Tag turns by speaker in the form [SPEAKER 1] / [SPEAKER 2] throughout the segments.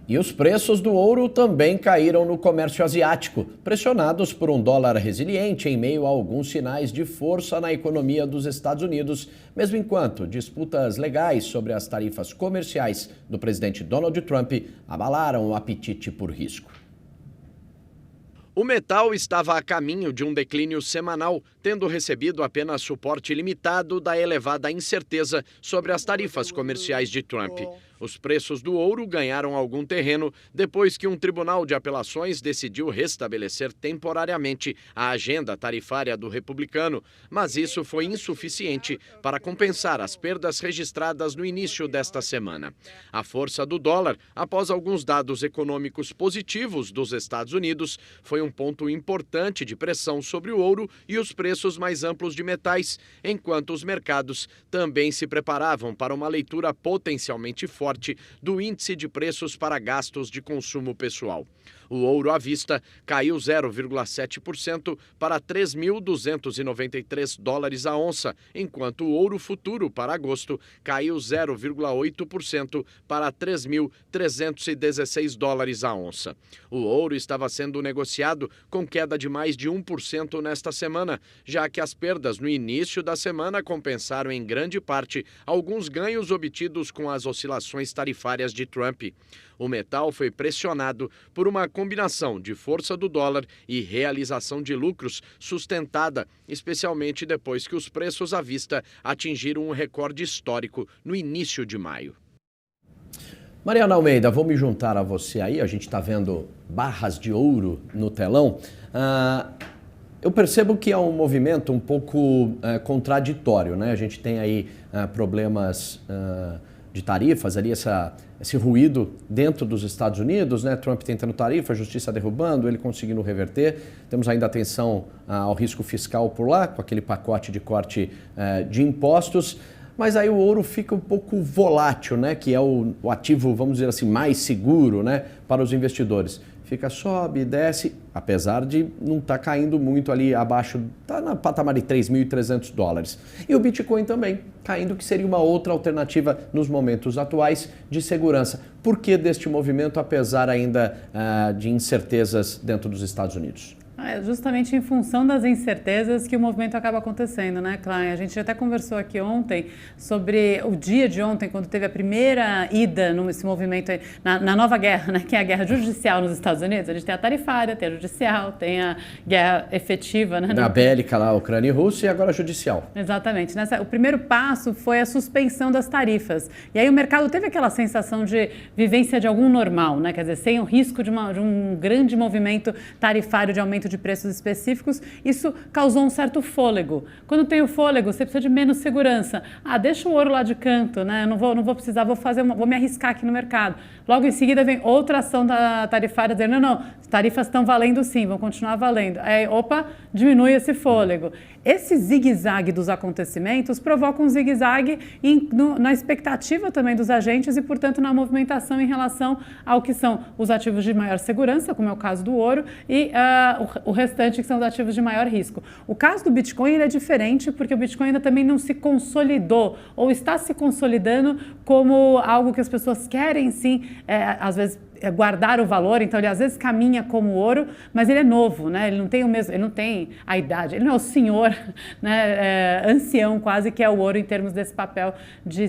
[SPEAKER 1] E os preços do ouro também caíram no comércio asiático, pressionados por um dólar resiliente em meio a alguns sinais de força na economia dos Estados Unidos, mesmo enquanto disputas legais sobre as tarifas comerciais do presidente Donald Trump abalaram o apetite por risco.
[SPEAKER 2] O metal estava a caminho de um declínio semanal, tendo recebido apenas suporte limitado da elevada incerteza sobre as tarifas comerciais de Trump. Os preços do ouro ganharam algum terreno depois que um tribunal de apelações decidiu restabelecer temporariamente a agenda tarifária do republicano, mas isso foi insuficiente para compensar as perdas registradas no início desta semana. A força do dólar, após alguns dados econômicos positivos dos Estados Unidos, foi um ponto importante de pressão sobre o ouro e os preços mais amplos de metais, enquanto os mercados também se preparavam para uma leitura potencialmente forte do índice de preços para gastos de consumo pessoal. O ouro à vista caiu 0,7% para 3.293 dólares a onça, enquanto o ouro futuro para agosto caiu 0,8% para 3.316 dólares a onça. O ouro estava sendo negociado com queda de mais de 1% nesta semana, já que as perdas no início da semana compensaram em grande parte alguns ganhos obtidos com as oscilações tarifárias de Trump. O metal foi pressionado por uma combinação de força do dólar e realização de lucros sustentada, especialmente depois que os preços à vista atingiram um recorde histórico no início de maio.
[SPEAKER 1] Mariana Almeida, vou me juntar a você aí, a gente está vendo barras de ouro no telão. Eu percebo que é um movimento um pouco contraditório, né? A gente tem aí problemas de tarifas, ali esse ruído dentro dos Estados Unidos, né? Trump tentando tarifa, a justiça derrubando, ele conseguindo reverter. Temos ainda atenção ao risco fiscal por lá, com aquele pacote de corte de impostos. Mas aí o ouro fica um pouco volátil, né? Que é o ativo, vamos dizer assim, mais seguro, né? Para os investidores. Fica, sobe, desce, apesar de não estar caindo muito ali abaixo, está na patamar de 3.300 dólares. E o Bitcoin também caindo, que seria uma outra alternativa nos momentos atuais de segurança. Por que deste movimento, apesar ainda de incertezas dentro dos Estados Unidos?
[SPEAKER 3] É justamente em função das incertezas que o movimento acaba acontecendo, né, Klein? A gente até conversou aqui ontem sobre o dia de ontem, quando teve a primeira ida nesse movimento aí, na nova guerra, né, que é a guerra judicial nos Estados Unidos. A gente tem a tarifária, tem a judicial, tem a guerra efetiva, né?
[SPEAKER 1] Na bélica lá, Ucrânia e Rússia, e agora a judicial.
[SPEAKER 3] Exatamente. O primeiro passo foi a suspensão das tarifas. E aí o mercado teve aquela sensação de vivência de algum normal, né? Quer dizer, sem o risco de um grande movimento tarifário de aumento de preços específicos, isso causou um certo fôlego. Quando tem o fôlego, você precisa de menos segurança. Deixa o ouro lá de canto, né? Não vou precisar, vou me arriscar aqui no mercado. Logo em seguida vem outra ação da tarifária dizendo, não, as tarifas estão valendo sim, vão continuar valendo. Aí, diminui esse fôlego. Esse zigue-zague dos acontecimentos provoca um zigue-zague na expectativa também dos agentes e, portanto, na movimentação em relação ao que são os ativos de maior segurança, como é o caso do ouro, e o restante que são os ativos de maior risco. O caso do Bitcoin ele é diferente porque o Bitcoin ainda também não se consolidou ou está se consolidando como algo que as pessoas querem sim, às vezes, guardar o valor, então ele às vezes caminha como ouro, mas ele é novo, né? Ele não tem ele não tem a idade, ele não é o senhor, né, ancião quase que é o ouro em termos desse papel de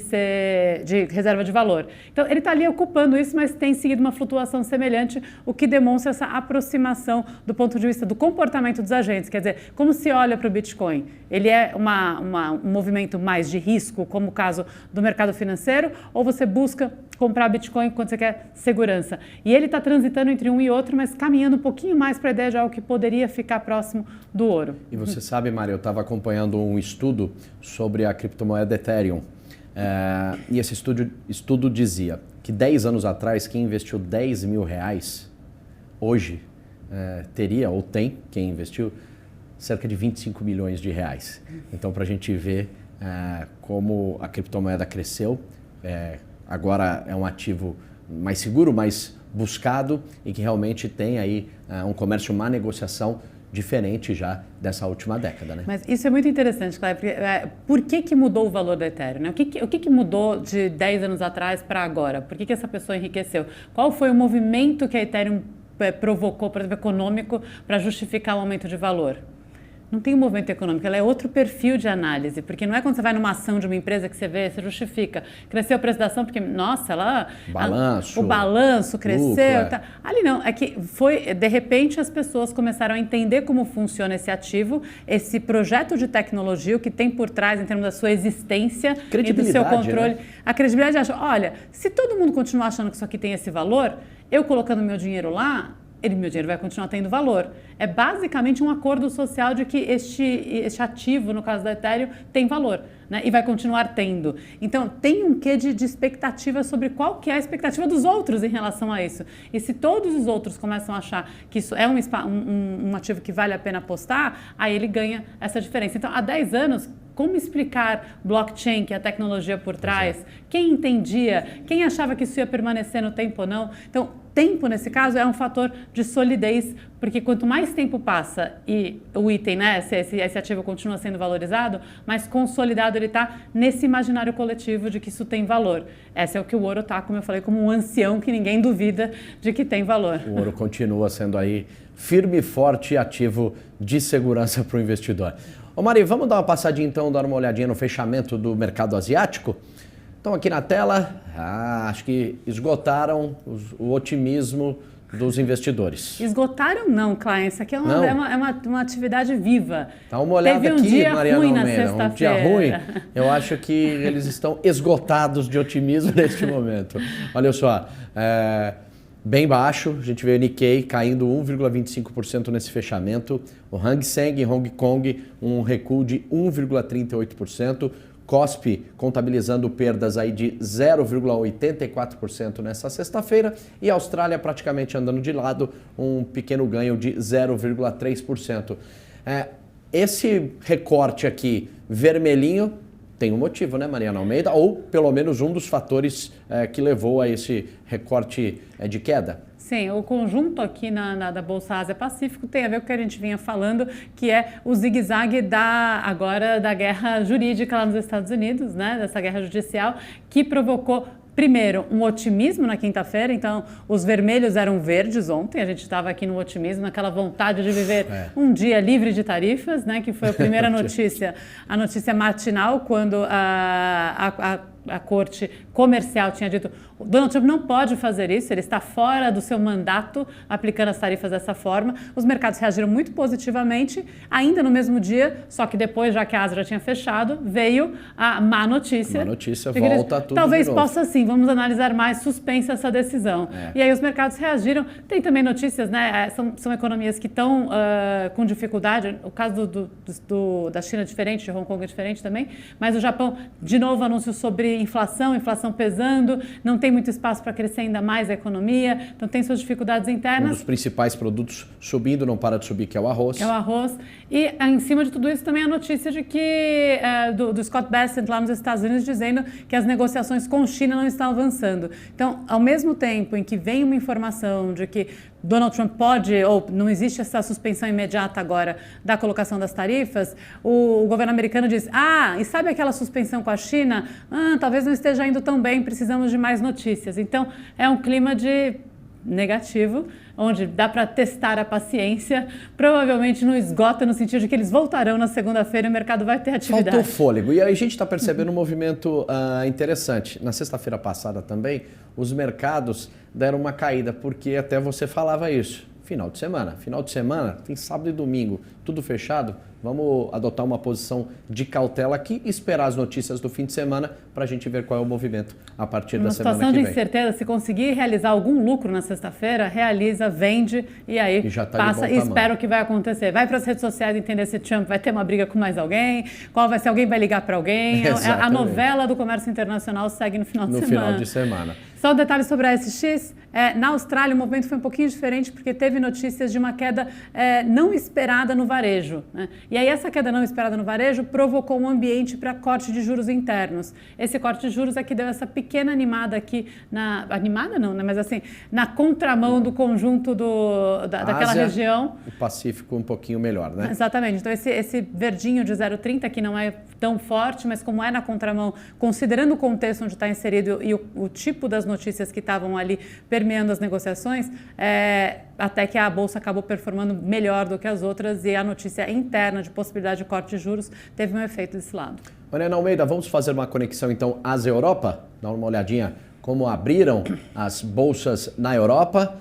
[SPEAKER 3] reserva de valor. Então ele está ali ocupando isso, mas tem seguido uma flutuação semelhante, o que demonstra essa aproximação do ponto de vista do comportamento dos agentes, quer dizer, como se olha para o Bitcoin? Ele é um movimento mais de risco, como o caso do mercado financeiro, ou você busca comprar Bitcoin quando você quer segurança? E ele está transitando entre um e outro, mas caminhando um pouquinho mais para a ideia de algo que poderia ficar próximo do ouro.
[SPEAKER 1] E você sabe, Mário, eu estava acompanhando um estudo sobre a criptomoeda Ethereum. E esse estudo dizia que 10 anos atrás, quem investiu 10 mil reais, hoje teria, ou tem, quem investiu, cerca de 25 milhões de reais. Então, para a gente ver como a criptomoeda cresceu, agora é um ativo mais seguro, mais buscado e que realmente tem aí um comércio, uma negociação diferente já dessa última década, né?
[SPEAKER 3] Mas isso é muito interessante, Cléber, porque por que mudou o valor do Ethereum, né? O que mudou de 10 anos atrás para agora? Por que essa pessoa enriqueceu? Qual foi o movimento que a Ethereum provocou, por exemplo, econômico, para justificar o aumento de valor? Não tem um movimento econômico, ela é outro perfil de análise, porque não é quando você vai numa ação de uma empresa que você vê, você justifica. Cresceu a preço da ação porque, nossa, o balanço cresceu. Tá. Ali não, é que de repente as pessoas começaram a entender como funciona esse ativo, esse projeto de tecnologia, o que tem por trás em termos da sua existência e do seu controle. Né? A credibilidade acha, olha, se todo mundo continuar achando que isso aqui tem esse valor, eu colocando meu dinheiro lá, meu dinheiro vai continuar tendo valor. É basicamente um acordo social de que este ativo, no caso da Ethereum, tem valor, né? E vai continuar tendo. Então, tem um quê de expectativa sobre qual que é a expectativa dos outros em relação a isso. E se todos os outros começam a achar que isso é um ativo que vale a pena apostar, aí ele ganha essa diferença. Então, há 10 anos, como explicar blockchain, que é a tecnologia por trás? Quem entendia? Quem achava que isso ia permanecer no tempo ou não? Então, tempo, nesse caso, é um fator de solidez, porque quanto mais tempo passa e o item, né, esse ativo continua sendo valorizado, mais consolidado ele está nesse imaginário coletivo de que isso tem valor. Esse é o que o ouro está, como eu falei, como um ancião que ninguém duvida de que tem valor.
[SPEAKER 1] O ouro continua sendo aí firme, forte e ativo de segurança para o investidor. Ô Mari, vamos dar uma passadinha então, dar uma olhadinha no fechamento do mercado asiático? Então aqui na tela, acho que esgotaram o otimismo dos investidores.
[SPEAKER 3] Esgotaram não, Klein, isso aqui é uma atividade viva.
[SPEAKER 1] Dá uma olhada
[SPEAKER 3] Teve
[SPEAKER 1] aqui, Mariana
[SPEAKER 3] Almeida,
[SPEAKER 1] um dia ruim. Eu acho que eles estão esgotados de otimismo neste momento. Olha só, bem baixo, a gente vê o Nikkei caindo 1,25% nesse fechamento, o Hang Seng em Hong Kong um recuo de 1,38%, Kospi contabilizando perdas aí de 0,84% nessa sexta-feira e a Austrália praticamente andando de lado, um pequeno ganho de 0,3%. Esse recorte aqui vermelhinho tem um motivo, né, Mariana Almeida? Ou pelo menos um dos fatores que levou a esse recorte de queda?
[SPEAKER 3] Sim, o conjunto aqui da Bolsa Ásia Pacífico tem a ver com o que a gente vinha falando, que é o zigue-zague agora da guerra jurídica lá nos Estados Unidos, né, dessa guerra judicial, que provocou primeiro, um otimismo na quinta-feira, então os vermelhos eram verdes ontem, a gente estava aqui no otimismo, naquela vontade de viver um dia livre de tarifas, né, que foi a primeira notícia, a notícia matinal, quando a corte comercial tinha dito o Donald Trump não pode fazer isso, ele está fora do seu mandato aplicando as tarifas dessa forma. Os mercados reagiram muito positivamente, ainda no mesmo dia, só que depois, já que a Ásia já tinha fechado, veio a má notícia.
[SPEAKER 1] Má notícia, volta tudo
[SPEAKER 3] talvez
[SPEAKER 1] de novo.
[SPEAKER 3] Possa sim, vamos analisar mais, suspensa essa decisão. E aí os mercados reagiram. Tem também notícias, né? São economias que estão com dificuldade. O caso da China é diferente, de Hong Kong é diferente também, mas o Japão, de novo, anúncio sobre inflação pesando, não tem muito espaço para crescer ainda mais a economia, então tem suas dificuldades internas.
[SPEAKER 1] Um dos principais produtos subindo, não para de subir, que é o arroz.
[SPEAKER 3] É o arroz. E em cima de tudo isso também a notícia de que do Scott Bessent lá nos Estados Unidos dizendo que as negociações com China não estão avançando. Então, ao mesmo tempo em que vem uma informação de que Donald Trump pode, ou não existe essa suspensão imediata agora da colocação das tarifas, o governo americano diz, e sabe aquela suspensão com a China? Talvez não esteja indo tão bem, precisamos de mais notícias. Então, é um clima de negativo, onde dá para testar a paciência, provavelmente não esgota no sentido de que eles voltarão na segunda-feira e o mercado vai ter atividade.
[SPEAKER 1] Faltou fôlego. E aí a gente está percebendo um movimento interessante. Na sexta-feira passada também, os mercados deram uma caída, porque até você falava isso. Final de semana, tem sábado e domingo, tudo fechado. Vamos adotar uma posição de cautela aqui e esperar as notícias do fim de semana para a gente ver qual é o movimento a partir da semana que vem. Uma situação
[SPEAKER 3] de incerteza, se conseguir realizar algum lucro na sexta-feira, realiza, vende e aí passa e espera o que vai acontecer. Vai para as redes sociais entender se Trump vai ter uma briga com mais alguém, se alguém vai ligar para alguém. A novela do comércio internacional segue no final de semana.
[SPEAKER 1] No final de semana.
[SPEAKER 3] Só um detalhe sobre a SX, na Austrália o movimento foi um pouquinho diferente porque teve notícias de uma queda não esperada no varejo, né? E aí essa queda não esperada no varejo provocou um ambiente para corte de juros internos. Esse corte de juros é que deu essa pequena animada aqui, animada não, né? Mas assim, na contramão do conjunto daquela
[SPEAKER 1] Ásia,
[SPEAKER 3] região.
[SPEAKER 1] O Pacífico um pouquinho melhor, né?
[SPEAKER 3] Exatamente. Então esse verdinho de 0,30 que não é tão forte, mas como é na contramão, considerando o contexto onde está inserido e o tipo das notícias que estavam ali permeando as negociações, até que a Bolsa acabou performando melhor do que as outras e a notícia interna de possibilidade de corte de juros teve um efeito desse lado.
[SPEAKER 1] Mariana Almeida, vamos fazer uma conexão então Ásia-Europa? Dar uma olhadinha como abriram as bolsas na Europa.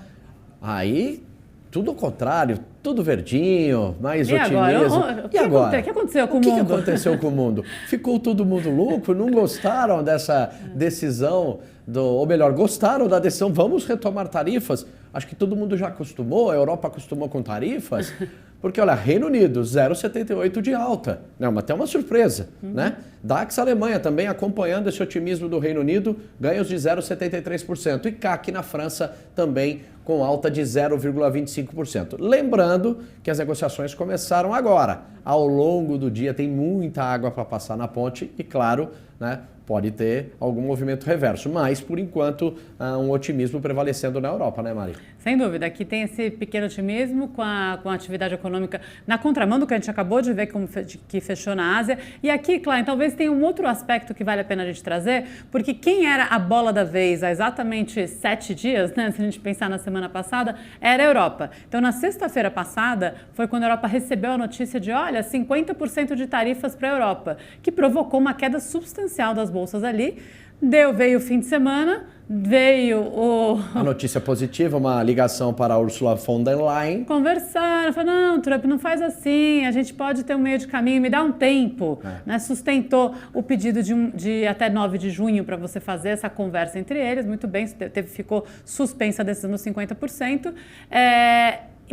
[SPEAKER 1] Aí, tudo ao contrário, tudo verdinho, mais otimismo.
[SPEAKER 3] E agora? O que aconteceu com o mundo?
[SPEAKER 1] O que aconteceu com o mundo? Ficou todo mundo louco? Não gostaram dessa decisão, ou melhor, gostaram da decisão, vamos retomar tarifas? Acho que todo mundo já acostumou, a Europa acostumou com tarifas, porque olha, Reino Unido, 0,78 de alta, não, até uma surpresa, né? DAX Alemanha também acompanhando esse otimismo do Reino Unido, ganhos de 0,73%, e CAC na França também com alta de 0,25%. Lembrando que as negociações começaram agora, ao longo do dia tem muita água para passar na ponte e claro, né? Pode ter algum movimento reverso, mas, por enquanto, um otimismo prevalecendo na Europa, né, Mari?
[SPEAKER 3] Sem dúvida, aqui tem esse pequeno otimismo com a atividade econômica na contramão do que a gente acabou de ver que fechou na Ásia. E aqui, Klein, talvez tenha um outro aspecto que vale a pena a gente trazer, porque quem era a bola da vez há exatamente 7 dias, né, se a gente pensar na semana passada, era a Europa. Então, na sexta-feira passada, foi quando a Europa recebeu a notícia de, olha, 50% de tarifas para a Europa, que provocou uma queda substancial das bolsas ali. Veio o fim de semana, a
[SPEAKER 1] notícia positiva, uma ligação para a Ursula von der Leyen.
[SPEAKER 3] Conversaram, falaram, não, Trump, não faz assim, a gente pode ter um meio de caminho, me dá um tempo. Né? Sustentou o pedido de até 9 de junho para você fazer essa conversa entre eles, muito bem, ficou suspensa a decisão nos 50%.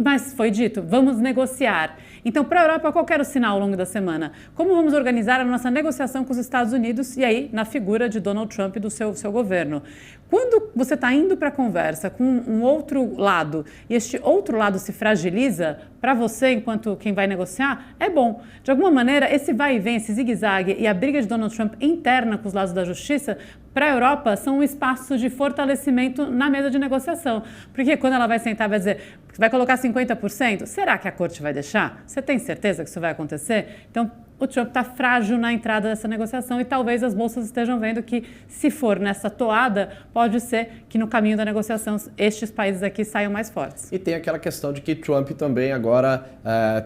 [SPEAKER 3] Mas foi dito, vamos negociar. Então, para a Europa, qual era o sinal ao longo da semana? Como vamos organizar a nossa negociação com os Estados Unidos e aí na figura de Donald Trump e do seu governo? Quando você está indo para a conversa com um outro lado e este outro lado se fragiliza, para você, enquanto quem vai negociar, é bom. De alguma maneira, esse vai e vem, esse zigue-zague e a briga de Donald Trump interna com os lados da justiça, para a Europa, são um espaço de fortalecimento na mesa de negociação. Porque quando ela vai sentar, vai dizer, vai colocar 50%? Será que a corte vai deixar? Você tem certeza que isso vai acontecer? Então, o Trump está frágil na entrada dessa negociação e talvez as bolsas estejam vendo que, se for nessa toada, pode ser que no caminho da negociação estes países aqui saiam mais fortes.
[SPEAKER 1] E tem aquela questão de que Trump também agora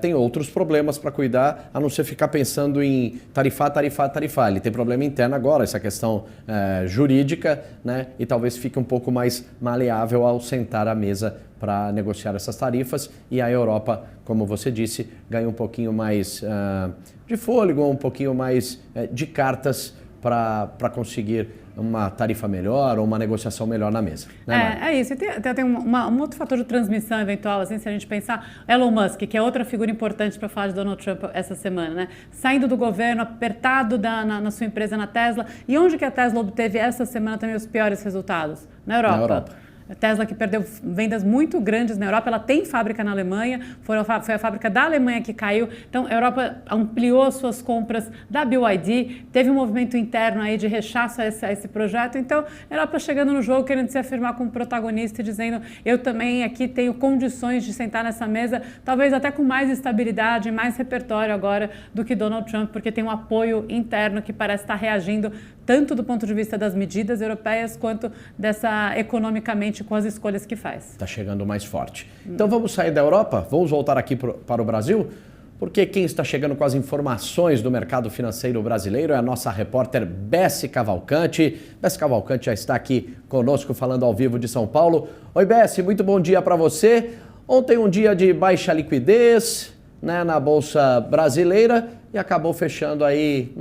[SPEAKER 1] tem outros problemas para cuidar, a não ser ficar pensando em tarifar. Ele tem problema interno agora, essa questão jurídica, né? E talvez fique um pouco mais maleável ao sentar à mesa para negociar essas tarifas e a Europa, como você disse, ganha um pouquinho mais de fôlego, um pouquinho mais de cartas para conseguir uma tarifa melhor ou uma negociação melhor na mesa. Né,
[SPEAKER 3] é isso. E tem um outro fator de transmissão eventual, assim, se a gente pensar, Elon Musk, que é outra figura importante para falar de Donald Trump essa semana, né? Saindo do governo, apertado na sua empresa, na Tesla. E onde que a Tesla obteve essa semana também os piores resultados? Na Europa. A Tesla que perdeu vendas muito grandes na Europa, ela tem fábrica na Alemanha, foi a fábrica da Alemanha que caiu, então a Europa ampliou suas compras da BYD, teve um movimento interno aí de rechaço a esse projeto, então a Europa chegando no jogo querendo se afirmar como protagonista e dizendo, eu também aqui tenho condições de sentar nessa mesa, talvez até com mais estabilidade, mais repertório agora do que Donald Trump, porque tem um apoio interno que parece estar reagindo tanto do ponto de vista das medidas europeias quanto dessa economicamente com as escolhas que faz.
[SPEAKER 1] Está chegando mais forte. Então vamos sair da Europa, vamos voltar aqui para o Brasil, porque quem está chegando com as informações do mercado financeiro brasileiro é a nossa repórter Bessi Cavalcante. Bessi Cavalcante já está aqui conosco falando ao vivo de São Paulo. Oi Bessi, muito bom dia para você. Ontem um dia de baixa liquidez, né, na Bolsa Brasileira e acabou fechando aí,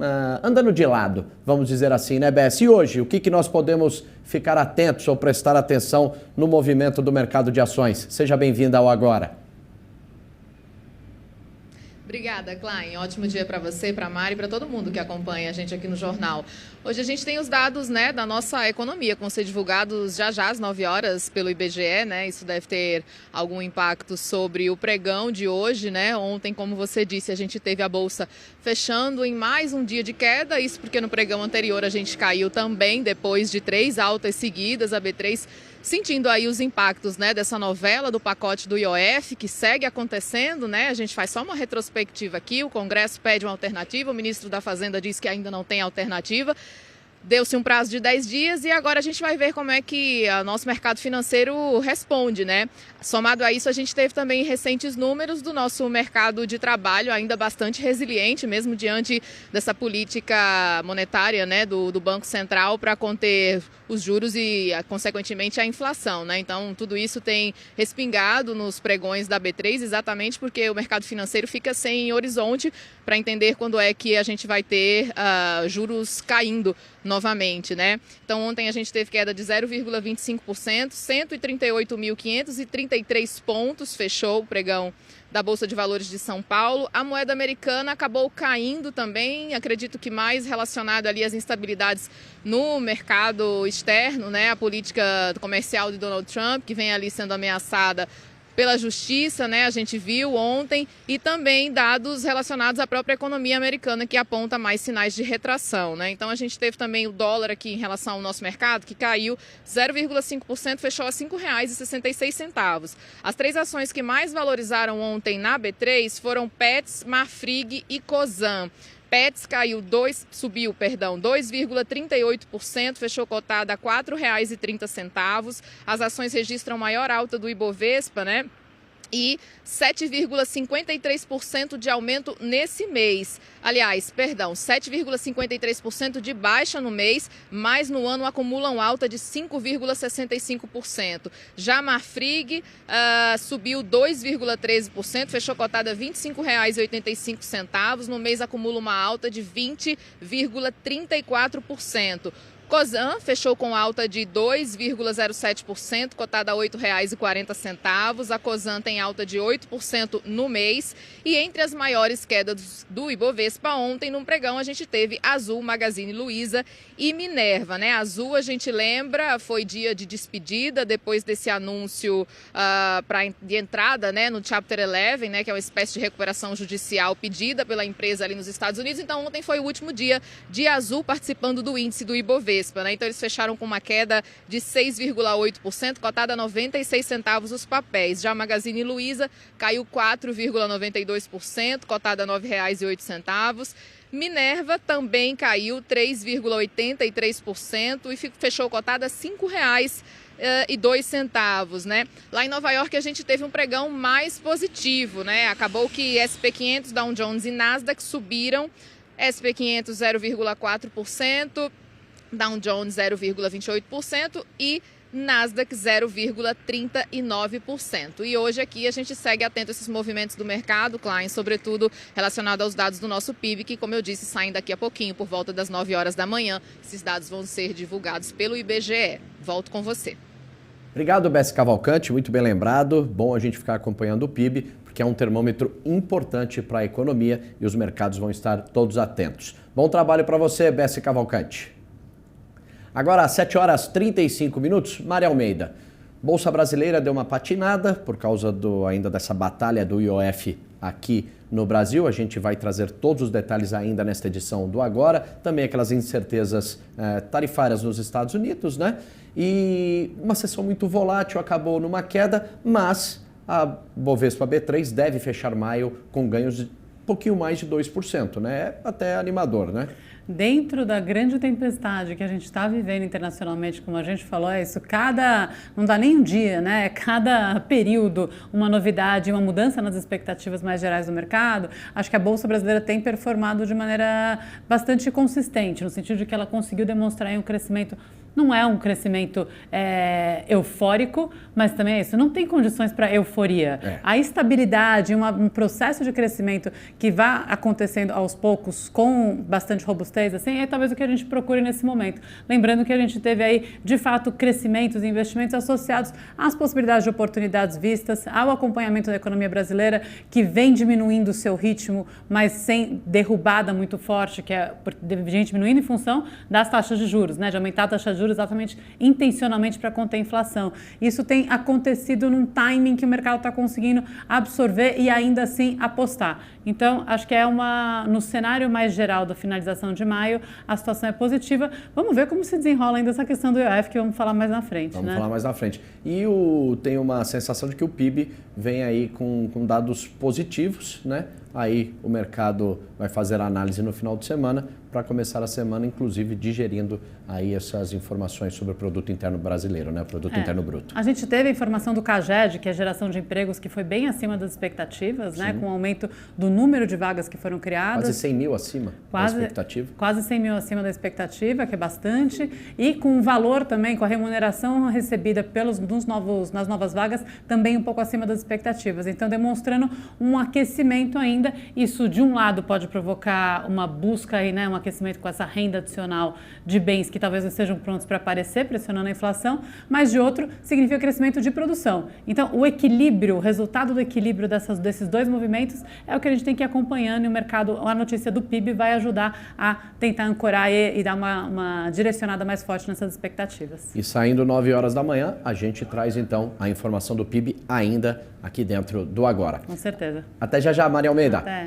[SPEAKER 1] andando de lado, vamos dizer assim, né, Bess? E hoje, o que nós podemos ficar atentos ou prestar atenção no movimento do mercado de ações? Seja bem-vinda ao Agora.
[SPEAKER 4] Obrigada, Klein. Ótimo dia para você, para a Mari e para todo mundo que acompanha a gente aqui no jornal. Hoje a gente tem os dados, né, da nossa economia, que vão ser divulgados já às 9 horas pelo IBGE, né? Isso deve ter algum impacto sobre o pregão de hoje, né? Ontem, como você disse, a gente teve a bolsa fechando em mais um dia de queda, isso porque no pregão anterior a gente caiu também depois de 3 altas seguidas, a B3 sentindo aí os impactos, né, dessa novela do pacote do IOF, que segue acontecendo, né? A gente faz só uma retrospectiva aqui, o Congresso pede uma alternativa, o ministro da Fazenda diz que ainda não tem alternativa. Deu-se um prazo de 10 dias e agora a gente vai ver como é que o nosso mercado financeiro responde, né? Somado a isso, a gente teve também recentes números do nosso mercado de trabalho, ainda bastante resiliente, mesmo diante dessa política monetária, né, do Banco Central para conter os juros e, consequentemente, a inflação, né? Então, tudo isso tem respingado nos pregões da B3, exatamente porque o mercado financeiro fica sem horizonte para entender quando é que a gente vai ter juros caindo novamente, né? Então, ontem a gente teve queda de 0,25%, 138.533 pontos, fechou o pregão da Bolsa de Valores de São Paulo. A moeda americana acabou caindo também, acredito que mais relacionado ali às instabilidades no mercado externo, né? A política comercial de Donald Trump, que vem ali sendo ameaçada pela justiça, né? A gente viu ontem, e também dados relacionados à própria economia americana, que aponta mais sinais de retração, né? Então a gente teve também o dólar aqui em relação ao nosso mercado, que caiu 0,5%, fechou a R$ 5,66. As 3 ações que mais valorizaram ontem na B3 foram Petz, Marfrig e Cosan. Petz subiu 2,38%, fechou cotada a R$ 4,30. As ações registram maior alta do Ibovespa, né? E 7,53% de aumento nesse mês. Aliás, 7,53% de baixa no mês, mas no ano acumulam alta de 5,65%. Já a Marfrig subiu 2,13%, fechou cotada a R$ 25,85. No mês acumula uma alta de 20,34%. Cosan fechou com alta de 2,07%, cotada a R$ 8,40. A Cosan tem alta de 8% no mês. E entre as maiores quedas do Ibovespa ontem, no pregão, a gente teve Azul, Magazine Luiza e Minerva, né? Azul, a gente lembra, foi dia de despedida depois desse anúncio de entrada, né, no Chapter 11, né, que é uma espécie de recuperação judicial pedida pela empresa ali nos Estados Unidos. Então, ontem foi o último dia de Azul participando do índice do Ibovespa. Né? Então eles fecharam com uma queda de 6,8%, cotada a 96 centavos os papéis. Já a Magazine Luiza caiu 4,92%, cotada a R$ 9,08. Minerva também caiu 3,83% e fechou cotada a R$ 5,02, né? Lá em Nova York a gente teve um pregão mais positivo, né? Acabou que SP 500, Dow Jones e Nasdaq subiram, SP 500 0,4%, Dow Jones 0,28% e Nasdaq 0,39%. E hoje aqui a gente segue atento a esses movimentos do mercado, Klein, sobretudo relacionado aos dados do nosso PIB, que, como eu disse, saem daqui a pouquinho, por volta das 9 horas da manhã. Esses dados vão ser divulgados pelo IBGE. Volto com você.
[SPEAKER 1] Obrigado, Bessi Cavalcante, muito bem lembrado. Bom a gente ficar acompanhando o PIB, porque é um termômetro importante para a economia e os mercados vão estar todos atentos. Bom trabalho para você, Bessi Cavalcante. Agora, às 7 horas 35 minutos, Mari Almeida. Bolsa brasileira deu uma patinada por causa ainda dessa batalha do IOF aqui no Brasil. A gente vai trazer todos os detalhes ainda nesta edição do Agora. Também aquelas incertezas tarifárias nos Estados Unidos, né? E uma sessão muito volátil, acabou numa queda, mas a Bovespa B3 deve fechar maio com ganhos de um pouquinho mais de 2%, né? É até animador, né?
[SPEAKER 3] Dentro da grande tempestade que a gente está vivendo internacionalmente, como a gente falou, é isso, não dá nem um dia, né? Cada período uma novidade, uma mudança nas expectativas mais gerais do mercado. Acho que a Bolsa Brasileira tem performado de maneira bastante consistente, no sentido de que ela conseguiu demonstrar um crescimento Não é um crescimento eufórico, mas também é isso, não tem condições para euforia. A estabilidade, um processo de crescimento que vá acontecendo aos poucos com bastante robustez, assim, é talvez o que a gente procure nesse momento. Lembrando que a gente teve aí, de fato, crescimentos e investimentos associados às possibilidades de oportunidades vistas, ao acompanhamento da economia brasileira, que vem diminuindo o seu ritmo, mas sem derrubada muito forte, que vem diminuindo em função das taxas de juros, né, de aumentar a taxa de juros exatamente intencionalmente para conter a inflação. Isso tem acontecido num timing que o mercado está conseguindo absorver e ainda assim apostar. Então, acho que no cenário mais geral da finalização de maio, a situação é positiva. Vamos ver como se desenrola ainda essa questão do IOF, que vamos falar mais na frente.
[SPEAKER 1] Vamos falar mais na frente. E tem uma sensação de que o PIB vem aí com dados positivos, né? Aí o mercado vai fazer a análise no final de semana para começar a semana, inclusive, digerindo aí essas informações sobre o produto interno brasileiro, né? O produto interno bruto.
[SPEAKER 3] A gente teve a informação do CAGED, que é a geração de empregos, que foi bem acima das expectativas, né? Com o aumento do número de vagas que foram criadas.
[SPEAKER 1] Quase 100 mil acima da expectativa.
[SPEAKER 3] Quase 100 mil acima da expectativa, que é bastante. E com o valor também, com a remuneração recebida nas novas vagas, também um pouco acima das expectativas. Então, demonstrando um aquecimento ainda. Isso, de um lado, pode provocar uma busca aí, né? Um aquecimento com essa renda adicional de bens que talvez não estejam prontos para aparecer, pressionando a inflação, mas de outro, significa crescimento de produção. Então, o equilíbrio, o resultado do equilíbrio desses dois movimentos é o que a gente tem que ir acompanhando, e o mercado, a notícia do PIB vai ajudar a tentar ancorar e dar uma direcionada mais forte nessas expectativas.
[SPEAKER 1] E saindo 9 horas da manhã, a gente traz então a informação do PIB ainda aqui dentro do Agora.
[SPEAKER 3] Com certeza.
[SPEAKER 1] Até já, Maria Almeida.
[SPEAKER 3] Até.